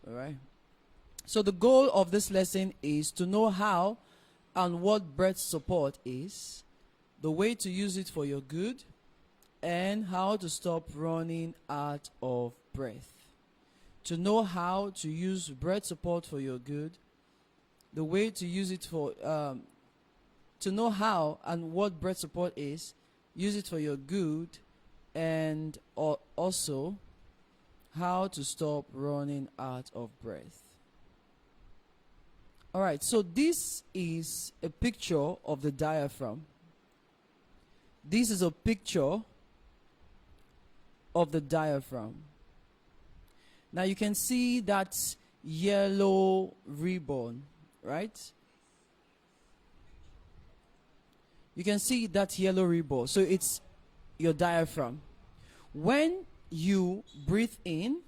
All right. So the goal of this lesson is to know how and what breath support is, the way to use it for your good, and how to stop running out of breath. To know how to use breath support for your good, the way to use it for, to know how and what breath support is, use it for your good, and also how to stop running out of breath. All right, so this is a picture of the diaphragm. This is a picture of the diaphragm. Now you can see that yellow ribbon, right? You can see that yellow ribbon. So it's your diaphragm. When you breathe in,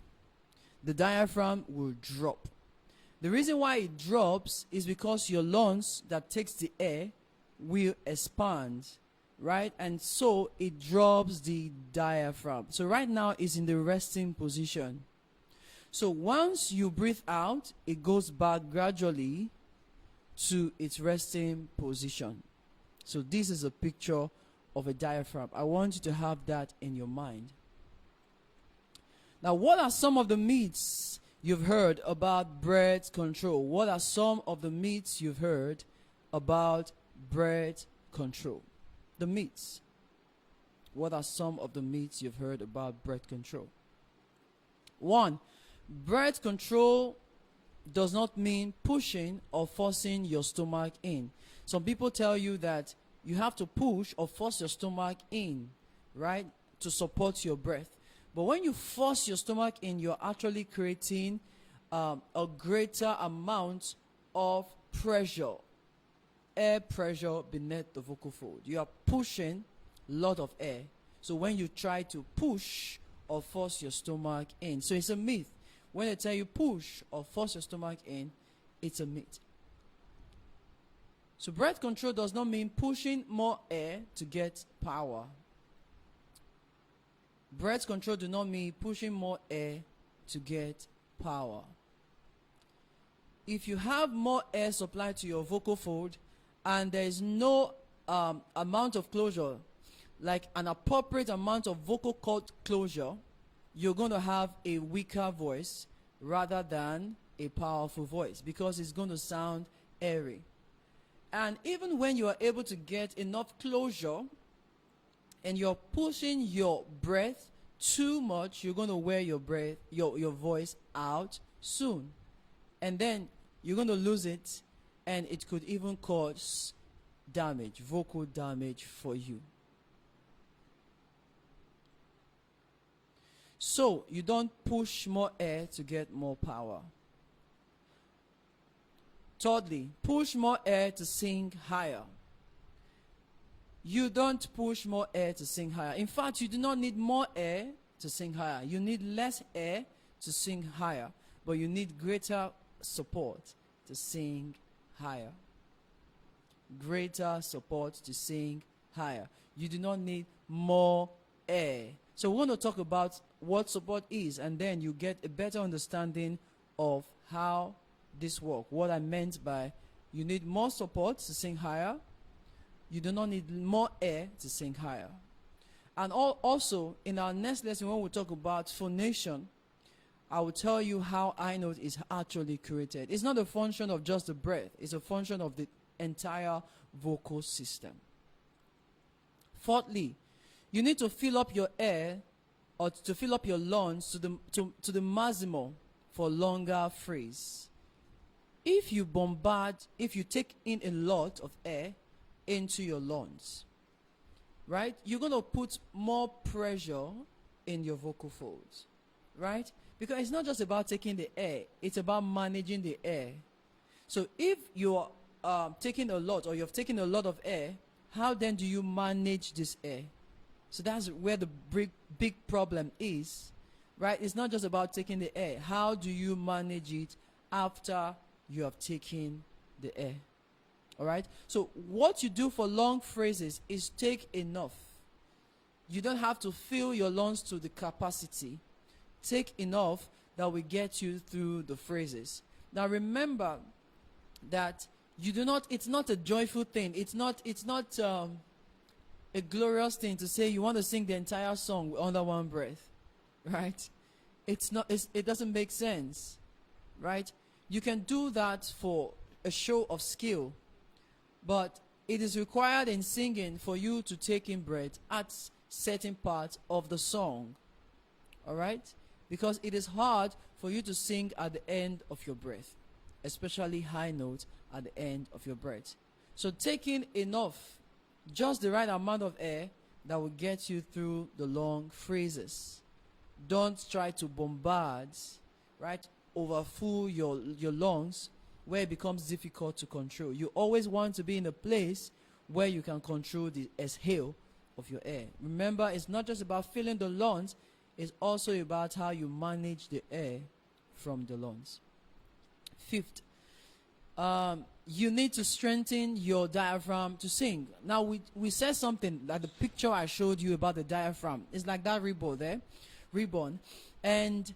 the diaphragm will drop. The reason why it drops is because your lungs that takes the air will expand, right? And so it drops the diaphragm. So right now it's in the resting position. So once you breathe out, it goes back gradually to its resting position. So this is a picture of a diaphragm. I want you to have that in your mind. Now, what are some of the myths you've heard about breath control? What are some of the myths you've heard about breath control? The myths. What are some of the myths you've heard about breath control? 1, breath control does not mean pushing or forcing your stomach in. Some people tell you that you have to push or force your stomach in, right, to support your breath. But when you force your stomach in, you're actually creating a greater amount of pressure, air pressure beneath the vocal fold. You are pushing a lot of air. So when you try to push or force your stomach in, so it's a myth. When they tell you push or force your stomach in, it's a myth. So breath control does not mean pushing more air to get power. Breath control do not mean pushing more air to get power. If you have more air supplied to your vocal fold and there is no amount of closure, like an appropriate amount of vocal cord closure, you're going to have a weaker voice rather than a powerful voice because it's going to sound airy. And even when you are able to get enough closure and you're pushing your breath too much, you're going to wear your breath, your voice out soon. And then you're going to lose it, and it could even cause damage, vocal damage for you. So you don't push more air to get more power. Thirdly, push more air to sing higher. You don't push more air to sing higher. In fact, you do not need more air to sing higher. You need less air to sing higher, but you need greater support to sing higher. Greater support to sing higher. You do not need more air. So we're going to talk about what support is, and then you get a better understanding of how this works. What I meant by you need more support to sing higher. You do not need more air to sing higher. And also, in our next lesson, when we talk about phonation, I will tell you how high note is actually created. It's not a function of just the breath. It's a function of the entire vocal system. Fourthly, you need to fill up your air or to fill up your lungs to the maximum for longer phrase. If you take in a lot of air into your lungs, right, you're going to put more pressure in your vocal folds, right? Because it's not just about taking the air, it's about managing the air. So if you're taking a lot, or you've taken a lot of air, how then do you manage this air? So that's where the big problem is, right? It's not just about taking the air. How do you manage it after you have taken the air? All right? So what you do for long phrases is take enough. You don't have to fill your lungs to the capacity. Take enough that will get you through the phrases. Now remember that it's not a joyful thing. It's not a glorious thing to say you want to sing the entire song under one breath, right? It doesn't make sense, right? You can do that for a show of skill, but it is required in singing for you to take in breath at certain parts of the song, all right? Because it is hard for you to sing at the end of your breath, especially high notes at the end of your breath. So taking enough, just the right amount of air that will get you through the long phrases. Don't try to bombard, right, overfill your lungs where it becomes difficult to control. You always want to be in a place where you can control the exhale of your air. Remember, it's not just about filling the lungs, it's also about how you manage the air from the lungs. Fifth, you need to strengthen your diaphragm to sing. Now, we said something like the picture I showed you about the diaphragm. It's like that ribbon there, and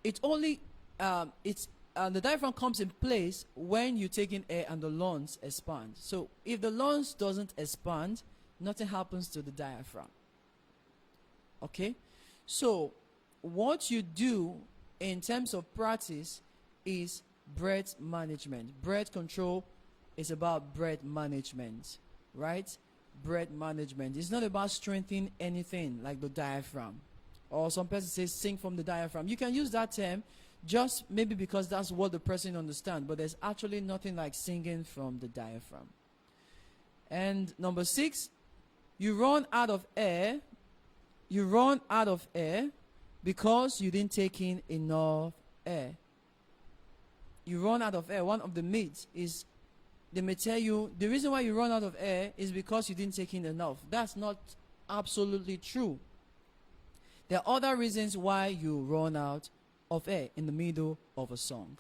it only the diaphragm comes in place when you take in air and the lungs expand. So if the lungs doesn't expand, nothing happens to the diaphragm. Okay? So what you do in terms of practice is breath management. Breath control is about breath management, right? Breath management. It's not about strengthening anything like the diaphragm. Or some person says sing from the diaphragm. You can use that term just maybe because that's what the person understands, but there's actually nothing like singing from the diaphragm. And number 6, you run out of air. You run out of air because you didn't take in enough air. You run out of air. One of the myths is they may tell you the reason why you run out of air is because you didn't take in enough. That's not absolutely true. There are other reasons why you run out of air in the middle of a song.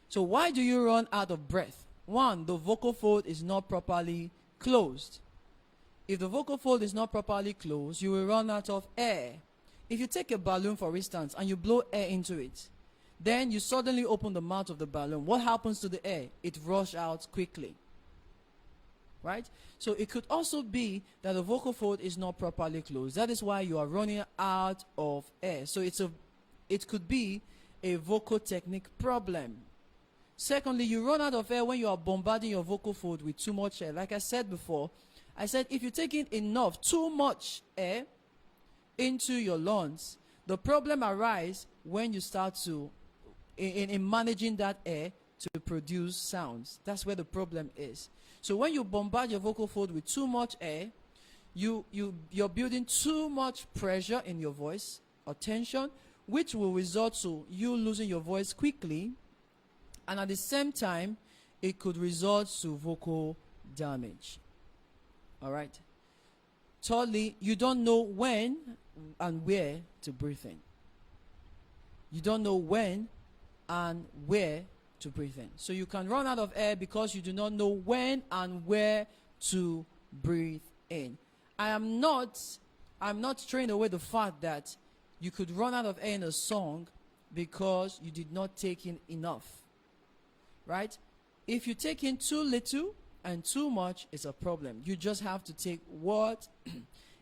So why do you run out of breath? 1, the vocal fold is not properly closed. If the vocal fold is not properly closed, you will run out of air. If you take a balloon, for instance, and you blow air into it, then you suddenly open the mouth of the balloon. What happens to the air? It rushes out quickly. Right? So it could also be that the vocal fold is not properly closed. That is why you are running out of air. So it could be a vocal technique problem. Secondly, you run out of air when you are bombarding your vocal fold with too much air. Like I said before, I said if you take in enough, too much air into your lungs, the problem arises when you start to, in managing that air to produce sounds. That's where the problem is. So when you bombard your vocal fold with too much air, you're building too much pressure in your voice or tension, which will result to you losing your voice quickly, and at the same time, it could result to vocal damage. All right. Thirdly, you don't know when and where to breathe in. You don't know when and where to breathe in. So you can run out of air because you do not know when and where to breathe in. I'm not straying away the fact that you could run out of air in a song because you did not take in enough. Right? If you take in too little and too much, it's a problem. You just have to take what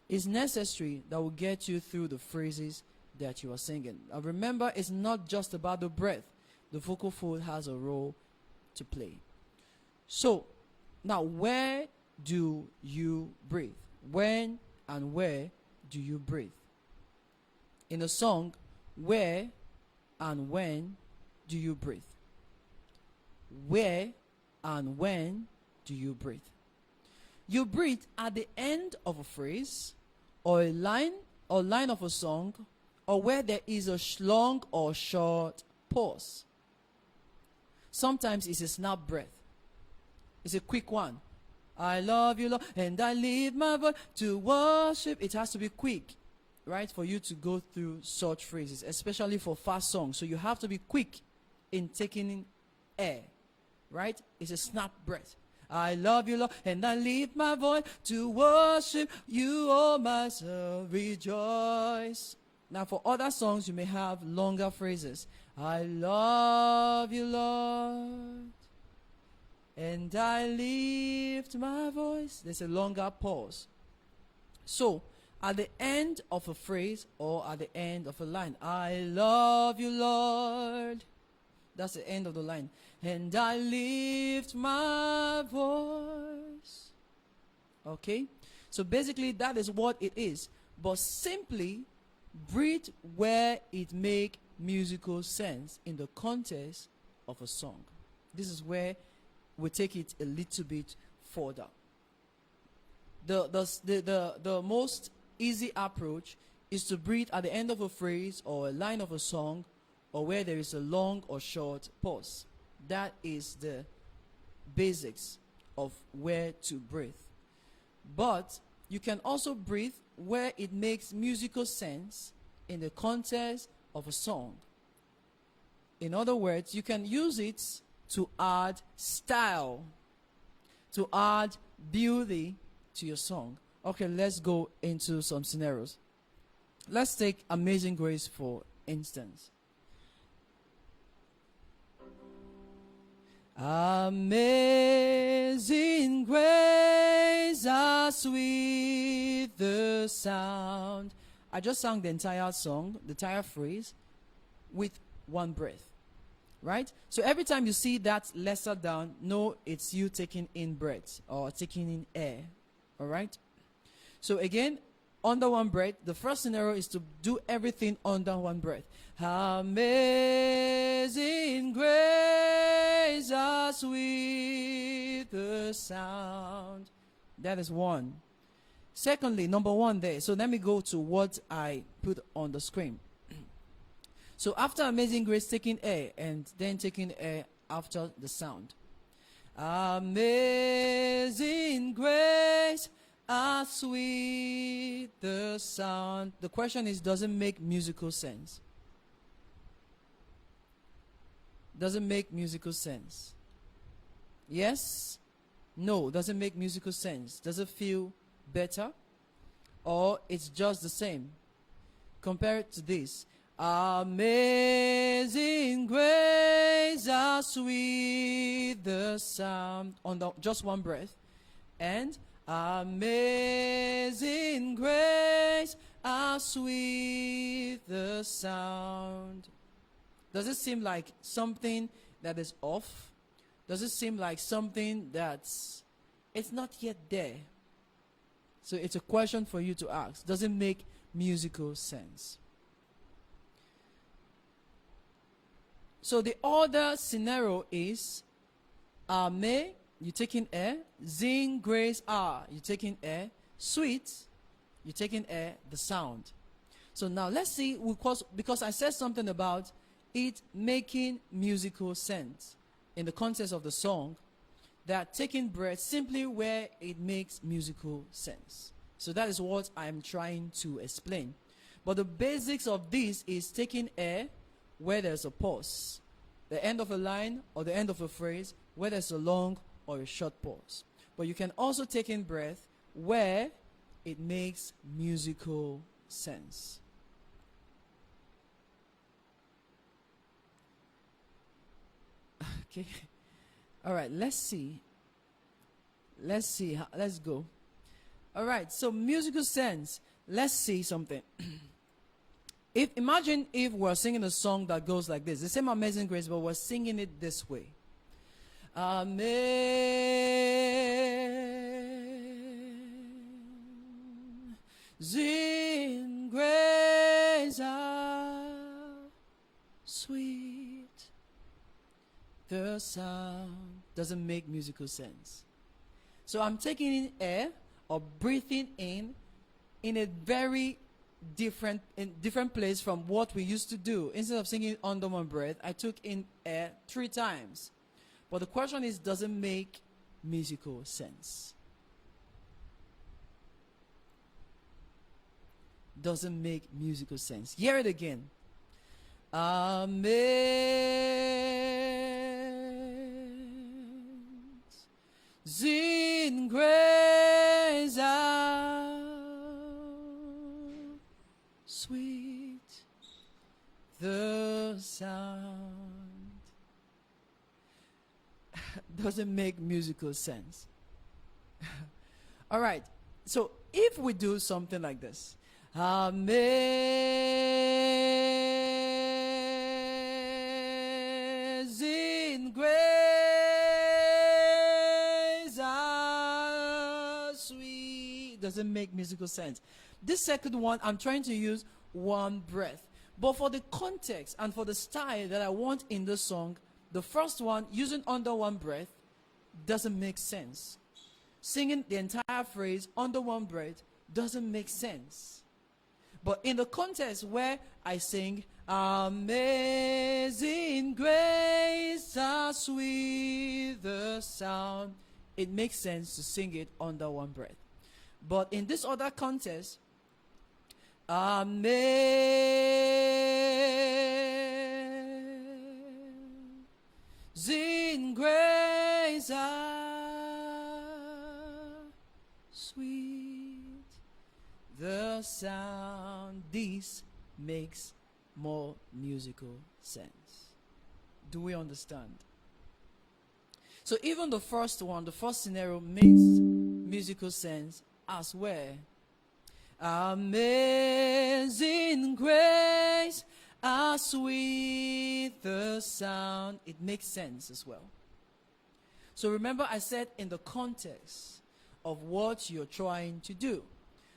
is necessary that will get you through the phrases that you are singing. Now remember, it's not just about the breath. The vocal fold has a role to play. So, now where do you breathe? When and where do you breathe? In a song, where and when do you breathe? Where and when do you breathe? You breathe at the end of a phrase or a line of a song, or where there is a long or short pause. Sometimes it's a snap breath. It's a quick one. I love you, Lord, and I leave my voice to worship. It has to be quick, right, for you to go through such phrases, especially for fast songs. So you have to be quick in taking in air, right? It's a snap breath. I love you, Lord, and I leave my voice to worship you, oh my soul, rejoice. Now for other songs, you may have longer phrases. I love you, Lord, and I lift my voice. There's a longer pause. So, at the end of a phrase or at the end of a line, I love you, Lord. That's the end of the line. And I lift my voice. Okay? So basically that is what it is. But simply breathe where it make musical sense in the context of a song. This is where we take it a little bit further. The most easy approach is to breathe at the end of a phrase or a line of a song, or where there is a long or short pause. That is the basics of where to breathe. But you can also breathe where it makes musical sense in the context of a song. In other words, you can use it to add style, to add beauty to your song. Okay, let's go into some scenarios. Let's take Amazing Grace for instance. Amazing grace, how sweet the sound. I just sang the entire song, the entire phrase, with one breath. Right? So every time you see that lesser down, know it's you taking in breath or taking in air. Alright? So again, under one breath, the first scenario is to do everything under one breath. Amazing grace, how sweet the sound. That is one. Secondly, number one there. So let me go to what I put on the screen. So after Amazing Grace, taking air and then taking air after the sound. Amazing grace, how sweet the sound. The question is, does it make musical sense? Does it make musical sense? Yes? No, does it make musical sense? Does it feel better? Or it's just the same? Compare it to this. Amazing grace, how sweet the sound. On just one breath. And amazing grace, how sweet the sound. Does it seem like something that is off? Does it seem like something it's not yet there? So it's a question for you to ask. Does it make musical sense? So the other scenario is Ame, you taking air. Zing, grace, you taking air. Sweet, you taking air, the sound. So now let's see, because I said something about it making musical sense in the context of the song, that taking breath simply where it makes musical sense. So that is what I'm trying to explain. But the basics of this is taking air where there's a pause, the end of a line or the end of a phrase where there's a long or a short pause. But you can also take in breath where it makes musical sense. Okay. All right, let's see. Let's go. All right, so musical sense. Let's see something. Imagine if we're singing a song that goes like this. The same Amazing Grace, but we're singing it this way. Amazing grace, how sweet the sound. Doesn't make musical sense. So I'm taking in air or breathing in a very different place from what we used to do. Instead of singing under one breath, I took in air 3 times. But the question is, does it make musical sense? Doesn't make musical sense. Hear it again. Amazing grace, how sweet doesn't make musical sense. All right. So if we do something like this, amazing grace, how sweet, doesn't make musical sense. This second one, I'm trying to use one breath. But for the context and for the style that I want in the song, the first one, using under one breath, doesn't make sense. Singing the entire phrase under one breath doesn't make sense. But in the context where I sing, amazing grace, how sweet the sound, it makes sense to sing it under one breath. But in this other context, amazing grace, how sweet the sound, this makes more musical sense. Do we understand? So even the first one, the first scenario, makes musical sense as well. Amazing grace, how sweet the sound. It makes sense as well. So remember, I said in the context of what you're trying to do.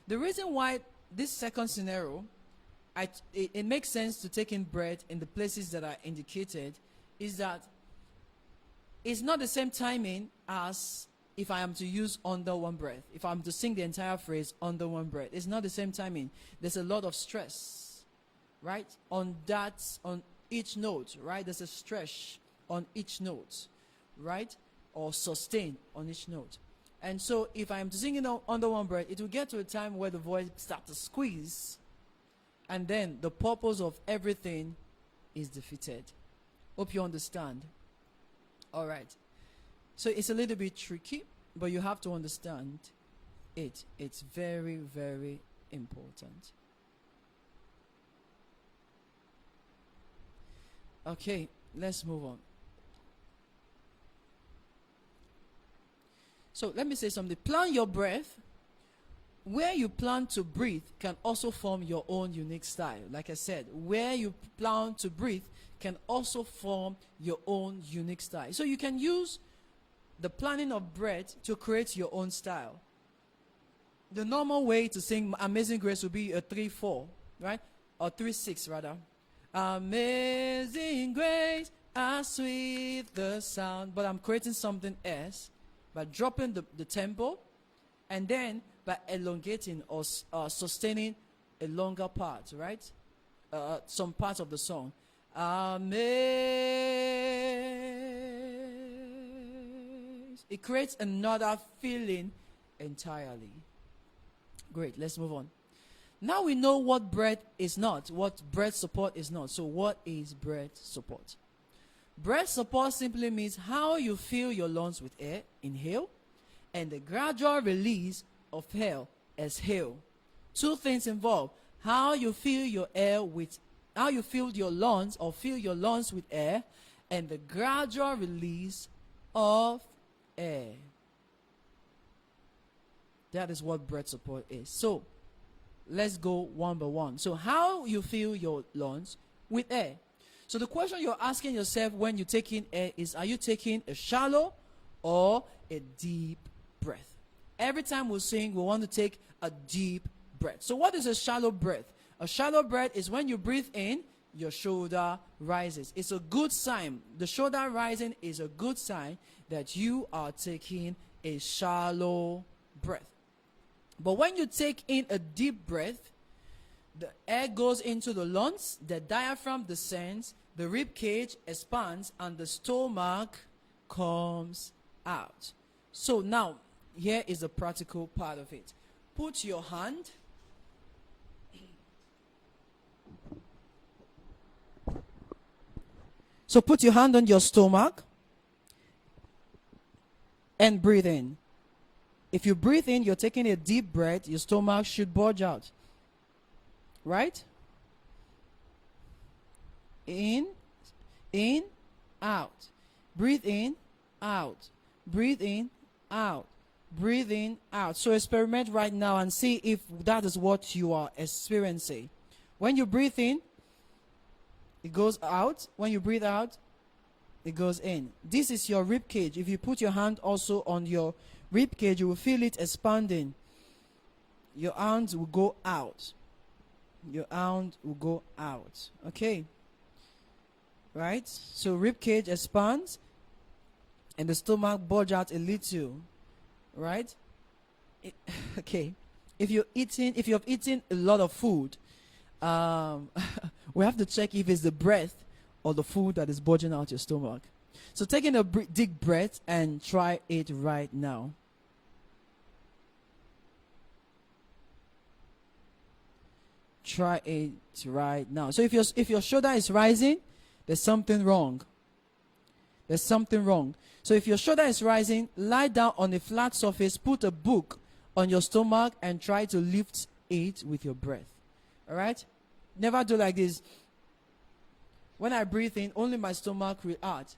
The reason why this second scenario, it makes sense to take in breath in the places that are indicated is that it's not the same timing as if I am to use under one breath. If I'm to sing the entire phrase under one breath, it's not the same timing. There's a lot of stress, right? On each note, right? There's a stretch on each note, right? Or sustain on each note. And so if I am to sing it under one breath, it will get to a time where the voice starts to squeeze, and then the purpose of everything is defeated. Hope you understand. All right. So it's a little bit tricky, but you have to understand it. It's very, very important. Okay, let's move on. So let me say something. Plan your breath. Where you plan to breathe can also form your own unique style. Like I said, where you plan to breathe can also form your own unique style. So you can use the planning of breath to create your own style. The normal way to sing Amazing Grace would be a 3-4, right? Or 3-6 rather. Amazing Grace, how sweet the sound. But I'm creating something else by dropping the tempo, and then by elongating or sustaining a longer part, right? Some parts of the song. It creates another feeling entirely. Great, let's move on. Now we know what breath is not, what breath support is not. So what is breath support? Breath support simply means how you fill your lungs with air, inhale, and the gradual release of air, exhale. Two things involved: how you fill your lungs or fill your lungs with air, and the gradual release of air. That is what breath support is. So let's go one by one. So how you fill your lungs with air. So the question you're asking yourself when you take in air is, are you taking a shallow or a deep breath? Every time we sing, we want to take a deep breath. So what is a shallow breath? A shallow breath is when you breathe in, your shoulder rises. It's a good sign. The shoulder rising is a good sign that you are taking a shallow breath. But when you take in a deep breath, the air goes into the lungs, the diaphragm descends, the rib cage expands, and the stomach comes out. So now, here is the practical part of it. Put your hand on your stomach and breathe in. If you breathe in, you're taking a deep breath, your stomach should bulge out. Right? In, out. Breathe in, out. Breathe in, out. Breathe in, out. So experiment right now and see if that is what you are experiencing. When you breathe in, it goes out. When you breathe out, it goes in. This is your rib cage. If you put your hand also on your rib cage, you will feel it expanding. Your arms will go out. Your arm will go out. Okay. Right? So rib cage expands and the stomach bulge out a little. Right? Okay. If you have eaten a lot of food, we have to check if it's the breath or the food that is bulging out your stomach. So taking a deep breath and try it right now. Try it right now. So if your shoulder is rising, there's something wrong. There's something wrong. So if your shoulder is rising, lie down on a flat surface, put a book on your stomach and try to lift it with your breath. All right? Never do like this. When I breathe in, only my stomach reacts.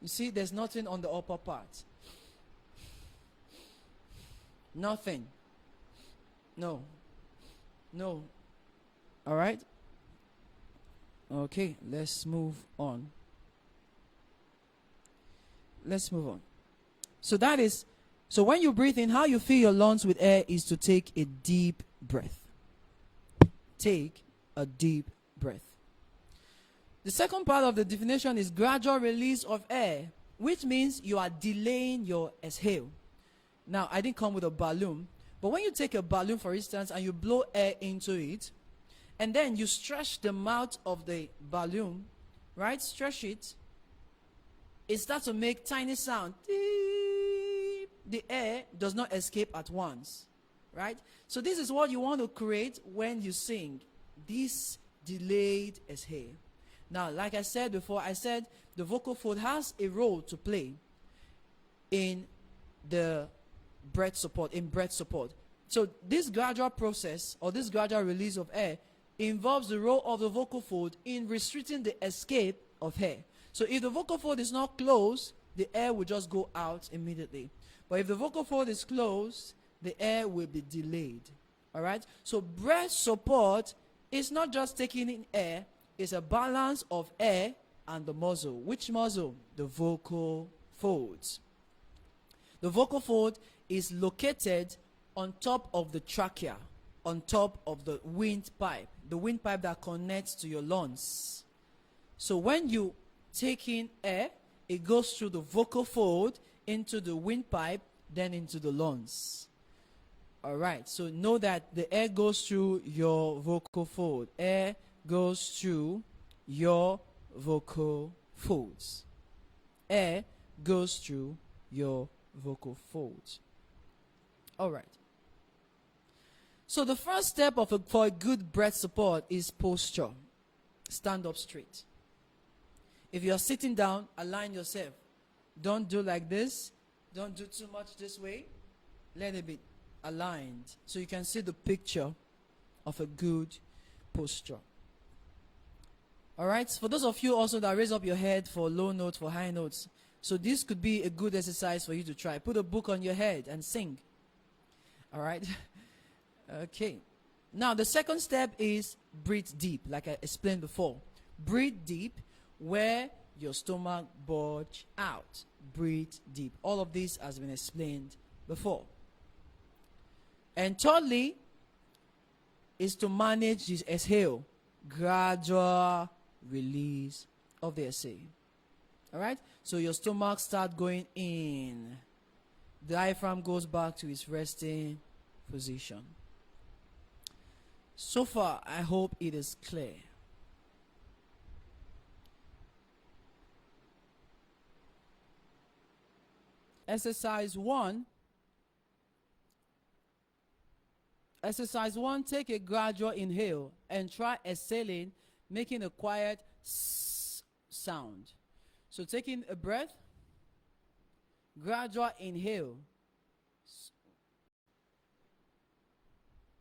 You see, there's nothing on the upper part. Nothing. No. No. All right? Okay, let's move on. Let's move on. So when you breathe in, how you fill your lungs with air is to take a deep breath. Take a deep breath. The second part of the definition is gradual release of air, which means you are delaying your exhale. Now, I didn't come with a balloon, but when you take a balloon, for instance, and you blow air into it, and then you stretch the mouth of the balloon, right? Stretch it. It starts to make tiny sound. The air does not escape at once, right? So this is what you want to create when you sing. This delayed exhale. Now, like I said before, I said the vocal fold has a role to play in the breath support, So this gradual process or this gradual release of air involves the role of the vocal fold in restricting the escape of air. So if the vocal fold is not closed, the air will just go out immediately. But if the vocal fold is closed, the air will be delayed. All right? So breath support is not just taking in air, it's a balance of air and the muzzle. Which muzzle? The vocal folds. The vocal fold is located on top of the trachea, on top of the windpipe that connects to your lungs. So when you take in air, it goes through the vocal fold into the windpipe, then into the lungs. All right, so know that the air goes through your vocal fold. Air goes through your vocal folds. Air goes through your vocal folds. All right. So the first step for a good breath support is posture. Stand up straight. If you're sitting down, align yourself. Don't do like this. Don't do too much this way. Let it be aligned so you can see the picture of a good posture. All right. For those of you also that raise up your head for low notes, for high notes, so this could be a good exercise for you to try. Put a book on your head and sing. All right. Okay. Now the second step is breathe deep, like I explained before. Breathe deep where your stomach bulge out. Breathe deep. All of this has been explained before. And thirdly is to manage this exhale. Gradual release of the exhale. All right? So your stomach starts going in. The diaphragm goes back to its resting position. So far, I hope it is clear. Exercise 1. Exercise 1, take a gradual inhale and try exhaling, making a quiet s sound. So taking a breath, gradual inhale.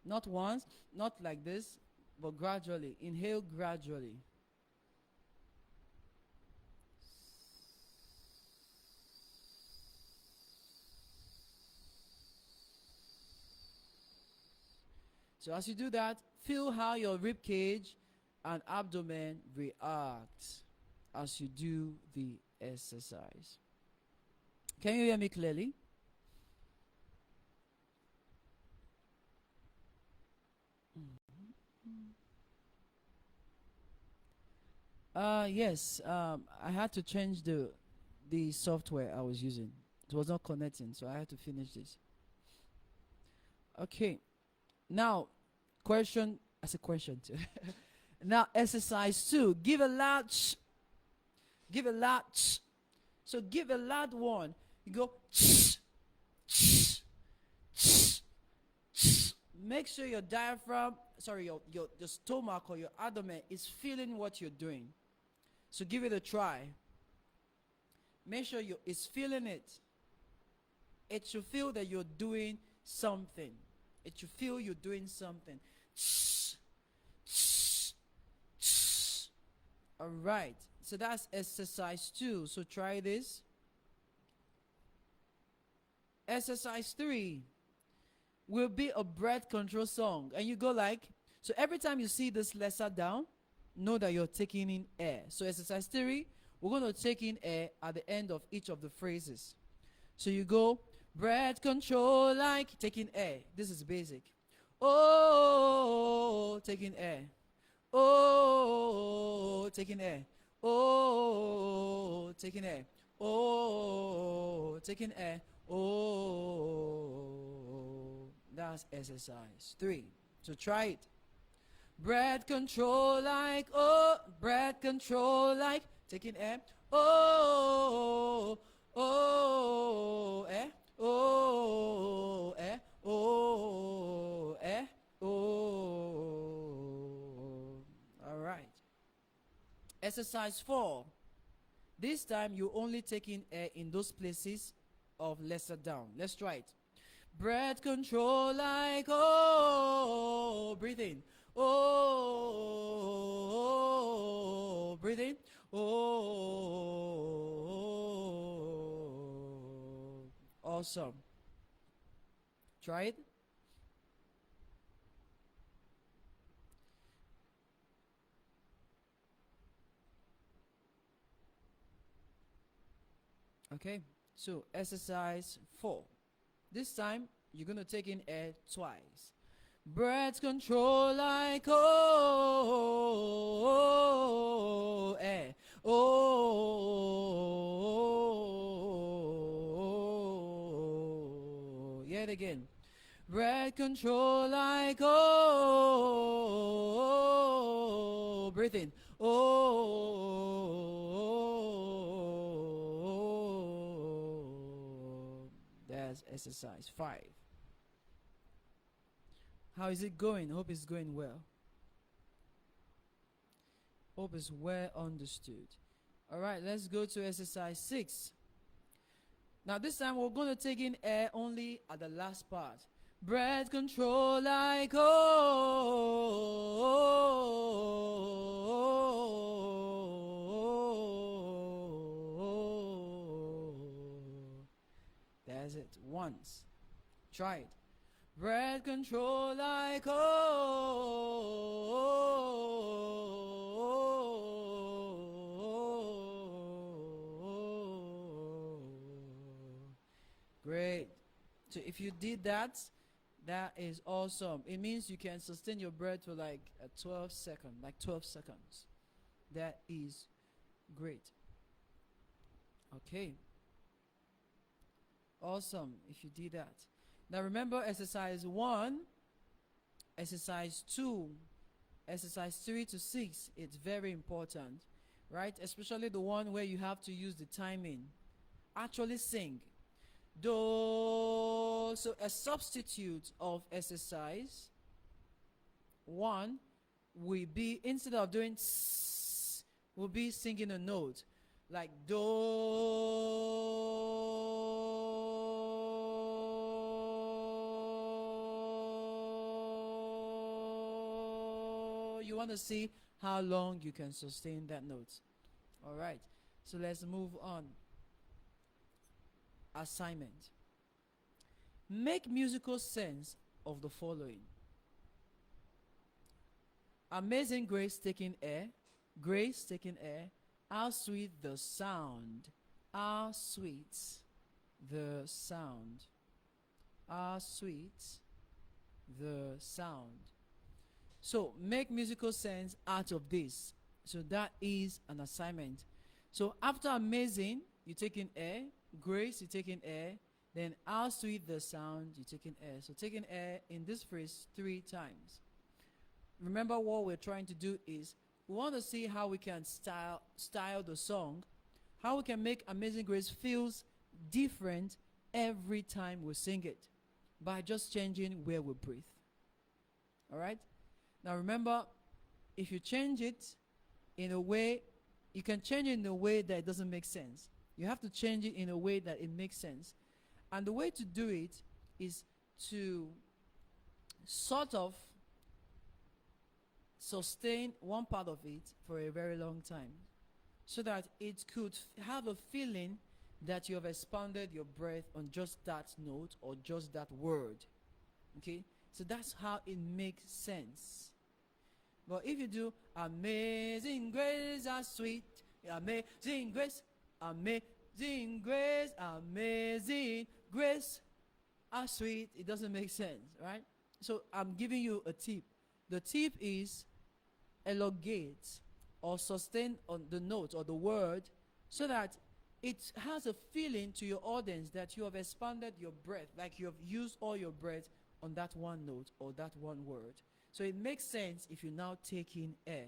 Not once, not like this, but gradually. Inhale gradually. So as you do that, feel how your rib cage and abdomen react as you do the exercise. Can you hear me clearly? Yes. I had to change the software I was using. It was not connecting, so I had to finish this. Okay. Now, question. As a question too. Now, exercise 2. Give a loud. Give a loud. So give a loud one. You go. Make sure your diaphragm, sorry, your stomach or your abdomen is feeling what you're doing. So give it a try. Make sure it's feeling it. It should feel that you're doing something. It should feel you're doing something. All right. So that's exercise 2. So try this. Exercise 3 will be a breath control song. And you go like, so every time you see this lesser down, know that you're taking in air. So exercise 3, we're going to take in air at the end of each of the phrases. So you go, breath control like taking air. This is basic. Oh, taking air. Oh, taking air. Oh, taking air. Oh, taking air. Oh. That's exercise 3. So try it. Breath control like, oh, breath control like, taking air. Oh, oh, eh, oh, eh, oh, eh, oh. All right. Exercise 4. This time you only take in air in those places of lesser down. Let's try it. Breath control like, oh, breathe in. Oh, breathe in. Oh, awesome. Try it. Okay, so exercise 4. This time, you're going to take in air twice. Breath control like, oh, air. Oh, yet again. Breath control like, oh, breathe in. Oh, that's exercise 5. How is it going? Hope it's going well. Hope it's well understood. All right, let's go to exercise 6. Now this time we're going to take in air only at the last part. Breath control like, oh. That's it. Once. Try it. Breath control like, oh. Great. So if you did that, that is awesome. It means you can sustain your breath for like 12 seconds, like 12 seconds. That is great. Okay. Awesome if you did that. Now remember exercise 1, exercise 2, exercise 3 to 6. It's very important, right? Especially the one where you have to use the timing. Actually sing. Do. So a substitute of exercise 1 will be, instead of doing tss, will be singing a note like do. You want to see how long you can sustain that note. All right, so let's move on. Assignment. Make musical sense of the following. Amazing grace taking air. Grace taking air. How sweet the sound. How sweet the sound. How sweet the sound. So make musical sense out of this. So that is an assignment. So after amazing, you take in air. Grace, you take in air. Then how sweet the sound, you take in air. So taking air in this phrase 3 times. Remember, what we're trying to do is we want to see how we can style the song, how we can make Amazing Grace feels different every time we sing it by just changing where we breathe. All right? Now remember, if you change it in a way, you can change it in a way that it doesn't make sense. You have to change it in a way that it makes sense. And the way to do it is to sort of sustain one part of it for a very long time so that it could have a feeling that you have expanded your breath on just that note or just that word. Okay? So that's how it makes sense. But if you do amazing grace, how sweet, amazing grace, amazing grace, amazing grace, how sweet, it doesn't make sense, right? So I'm giving you a tip. The tip is elongate or sustain on the note or the word so that it has a feeling to your audience that you have expanded your breath, like you have used all your breath on that one note or that one word. So it makes sense if you now take in air.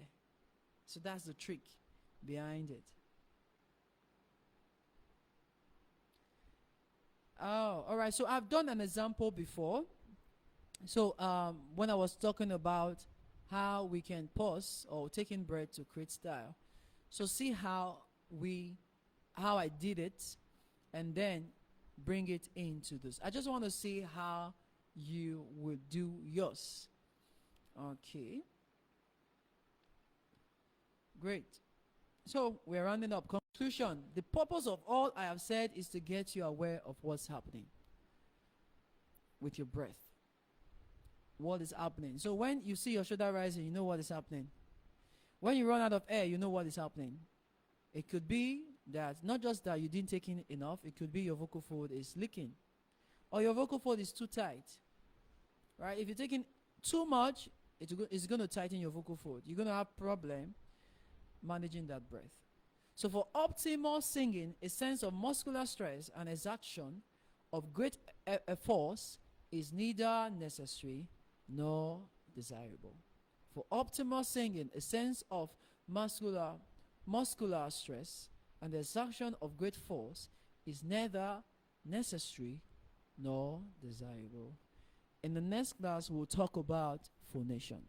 So that's the trick behind it. Oh, all right. So I've done an example before. So when I was talking about how we can pause or take in breath to create style. So see how I did it and then bring it into this. I just want to see how you will do yours. Okay. Great. So we're rounding up. Conclusion. The purpose of all I have said is to get you aware of what's happening with your breath. What is happening? So when you see your shoulder rising, you know what is happening. When you run out of air, you know what is happening. It could be that not just that you didn't take in enough, it could be your vocal fold is leaking or your vocal fold is too tight. Right? If you're taking too much, it's going to tighten your vocal fold. You're going to have problem managing that breath. So for optimal singing, a sense of muscular stress and exertion of great force is neither necessary nor desirable. For optimal singing, a sense of muscular stress and the exertion of great force is neither necessary nor desirable. In the next class, we'll talk about phonation.